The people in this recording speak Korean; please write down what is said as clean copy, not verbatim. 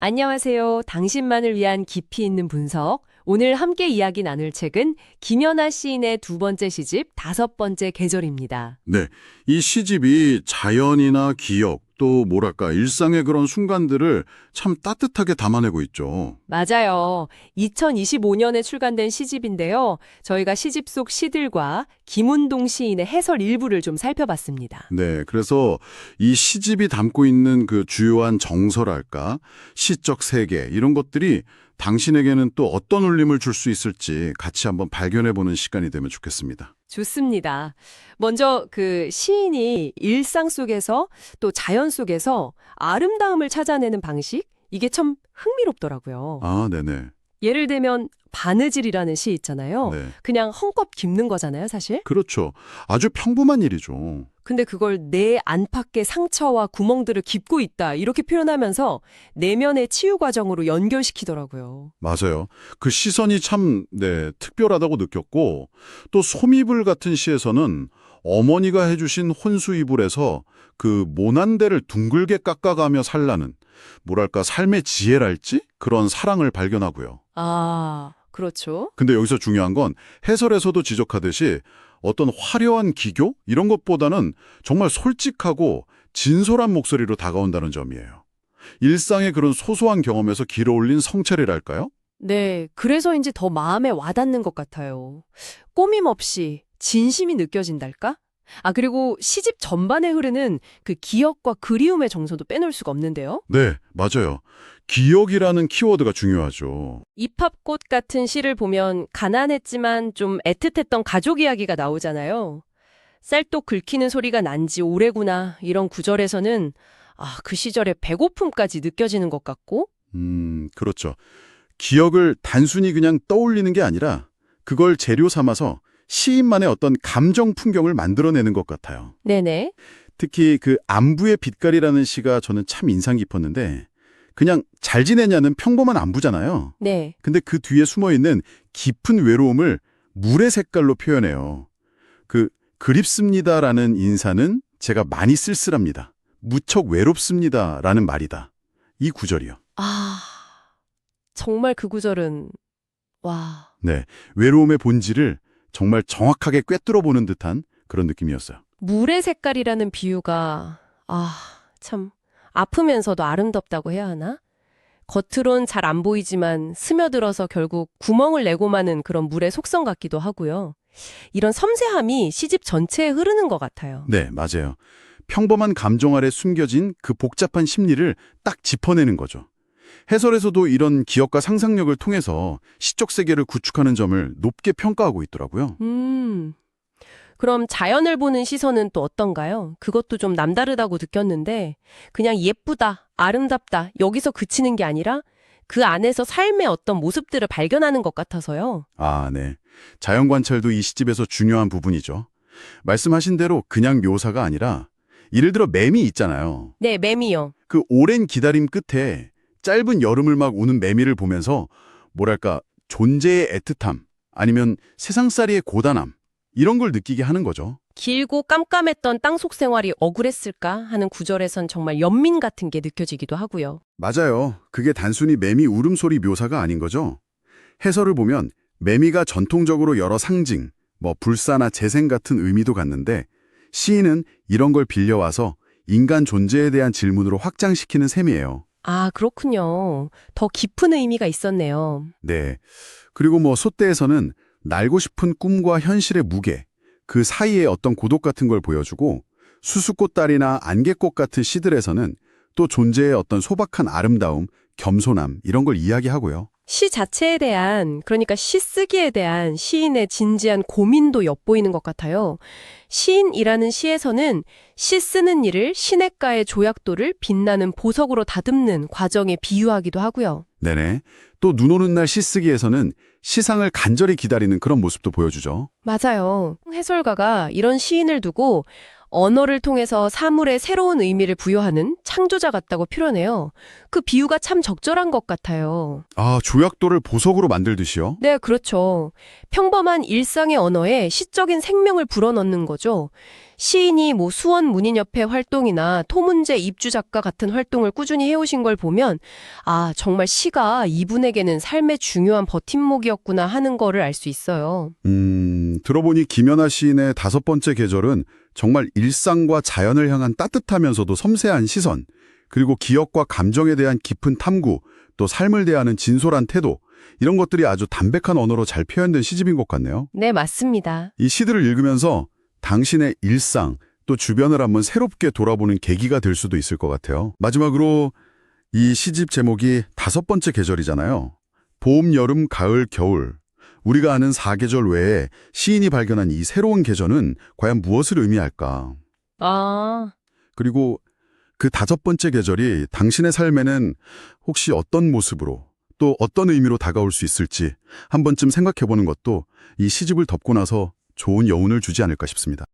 안녕하세요. 당신만을 위한 깊이 있는 분석. 오늘 함께 이야기 나눌 책은 김연아 시인의 두 번째 시집, 다섯 번째 계절입니다. 네, 이 시집이 자연이나 기억, 또 뭐랄까 일상의 그런 순간들을 참 따뜻하게 담아내고 있죠. 맞아요. 2025년에 출간된 시집인데요. 저희가 시집 속 시들과 김운동 시인의 해설 일부를 좀 살펴봤습니다. 네, 그래서 이 시집이 담고 있는 그 주요한 정서랄까, 시적 세계 이런 것들이 당신에게는 또 어떤 울림을 줄 수 있을지 같이 한번 발견해보는 시간이 되면 좋겠습니다. 좋습니다. 먼저 그 시인이 일상 속에서 또 자연 속에서 아름다움을 찾아내는 방식? 이게 참 흥미롭더라고요. 아, 네네. 예를 들면 바느질이라는 시 있잖아요. 네. 그냥 헝겊 깁는 거잖아요, 사실. 그렇죠. 아주 평범한 일이죠. 근데 그걸 내 안팎의 상처와 구멍들을 깁고 있다 이렇게 표현하면서 내면의 치유 과정으로 연결시키더라고요. 맞아요. 그 시선이 참, 네, 특별하다고 느꼈고, 또 소미불 같은 시에서는 어머니가 해주신 혼수이불에서 그 모난대를 둥글게 깎아가며 살라는, 뭐랄까, 삶의 지혜랄지? 그런 사랑을 발견하고요. 아, 그렇죠. 근데 여기서 중요한 건 해설에서도 지적하듯이 어떤 화려한 기교? 이런 것보다는 정말 솔직하고 진솔한 목소리로 다가온다는 점이에요. 일상의 그런 소소한 경험에서 길어올린 성찰이랄까요? 네, 그래서인지 더 마음에 와닿는 것 같아요. 꾸밈 없이 진심이 느껴진달까? 아, 그리고 시집 전반에 흐르는 그 기억과 그리움의 정서도 빼놓을 수가 없는데요. 네, 맞아요. 기억이라는 키워드가 중요하죠. 입합꽃 같은 시를 보면 가난했지만 좀 애틋했던 가족 이야기가 나오잖아요. 쌀독 긁히는 소리가 난 지 오래구나 이런 구절에서는 그 시절의 배고픔까지 느껴지는 것 같고. 그렇죠. 기억을 단순히 그냥 떠올리는 게 아니라 그걸 재료 삼아서 시인만의 어떤 감정 풍경을 만들어내는 것 같아요. 네네. 특히 그 안부의 빛깔이라는 시가 저는 참 인상 깊었는데 그냥 잘 지내냐는 평범한 안부잖아요. 네. 근데 그 뒤에 숨어있는 깊은 외로움을 물의 색깔로 표현해요. 그 그립습니다라는 인사는 제가 많이 쓸쓸합니다. 무척 외롭습니다라는 말이다. 이 구절이요. 아, 정말 그 구절은 와. 네, 외로움의 본질을 정말 정확하게 꿰뚫어 보는 듯한 그런 느낌이었어요. 물의 색깔이라는 비유가 참 아프면서도 아름답다고 해야 하나? 겉으론 잘 안 보이지만 스며들어서 결국 구멍을 내고 마는 그런 물의 속성 같기도 하고요. 이런 섬세함이 시집 전체에 흐르는 것 같아요. 네, 맞아요. 평범한 감정 아래 숨겨진 그 복잡한 심리를 딱 짚어내는 거죠. 해설에서도 이런 기억과 상상력을 통해서 시적 세계를 구축하는 점을 높게 평가하고 있더라고요. 그럼 자연을 보는 시선은 또 어떤가요? 그것도 좀 남다르다고 느꼈는데 그냥 예쁘다, 아름답다 여기서 그치는 게 아니라 그 안에서 삶의 어떤 모습들을 발견하는 것 같아서요. 아, 네. 자연 관찰도 이 시집에서 중요한 부분이죠. 말씀하신 대로 그냥 묘사가 아니라 예를 들어 매미 있잖아요. 네, 매미요. 그 오랜 기다림 끝에 짧은 여름을 막 우는 매미를 보면서 뭐랄까 존재의 애틋함 아니면 세상살이의 고단함 이런 걸 느끼게 하는 거죠. 길고 깜깜했던 땅속 생활이 억울했을까 하는 구절에선 정말 연민 같은 게 느껴지기도 하고요. 맞아요. 그게 단순히 매미 울음소리 묘사가 아닌 거죠. 해설을 보면 매미가 전통적으로 여러 상징, 불사나 재생 같은 의미도 갖는데 시인은 이런 걸 빌려와서 인간 존재에 대한 질문으로 확장시키는 셈이에요. 아, 그렇군요. 더 깊은 의미가 있었네요. 네. 그리고 소떼에서는 날고 싶은 꿈과 현실의 무게, 그 사이에 어떤 고독 같은 걸 보여주고 수수꽃다리나 안개꽃 같은 시들에서는 또 존재의 어떤 소박한 아름다움, 겸손함 이런 걸 이야기하고요. 시 자체에 대한, 그러니까 시 쓰기에 대한 시인의 진지한 고민도 엿보이는 것 같아요. 시인이라는 시에서는 시 쓰는 일을 시냇가의 조약돌을 빛나는 보석으로 다듬는 과정에 비유하기도 하고요. 네네. 또 눈 오는 날 시쓰기에서는 시상을 간절히 기다리는 그런 모습도 보여주죠. 맞아요. 해설가가 이런 시인을 두고 언어를 통해서 사물에 새로운 의미를 부여하는 창조자 같다고 표현해요. 그 비유가 참 적절한 것 같아요. 아, 조약돌을 보석으로 만들듯이요? 네, 그렇죠. 평범한 일상의 언어에 시적인 생명을 불어넣는 거죠. 시인이 수원문인협회 활동이나 토문제 입주 작가 같은 활동을 꾸준히 해오신 걸 보면 아, 정말 시가 이분에게는 삶의 중요한 버팀목이었구나 하는 거를 알 수 있어요. 들어보니 김연아 시인의 5번째 계절은 정말 일상과 자연을 향한 따뜻하면서도 섬세한 시선, 그리고 기억과 감정에 대한 깊은 탐구, 또 삶을 대하는 진솔한 태도, 이런 것들이 아주 담백한 언어로 잘 표현된 시집인 것 같네요. 네, 맞습니다. 이 시들을 읽으면서 당신의 일상, 또 주변을 한번 새롭게 돌아보는 계기가 될 수도 있을 것 같아요. 마지막으로 이 시집 제목이 5번째 계절이잖아요. 봄, 여름, 가을, 겨울. 우리가 아는 4계절 외에 시인이 발견한 이 새로운 계절은 과연 무엇을 의미할까? 아, 그리고 그 5번째 계절이 당신의 삶에는 혹시 어떤 모습으로 또 어떤 의미로 다가올 수 있을지 한 번쯤 생각해보는 것도 이 시집을 덮고 나서 좋은 여운을 주지 않을까 싶습니다.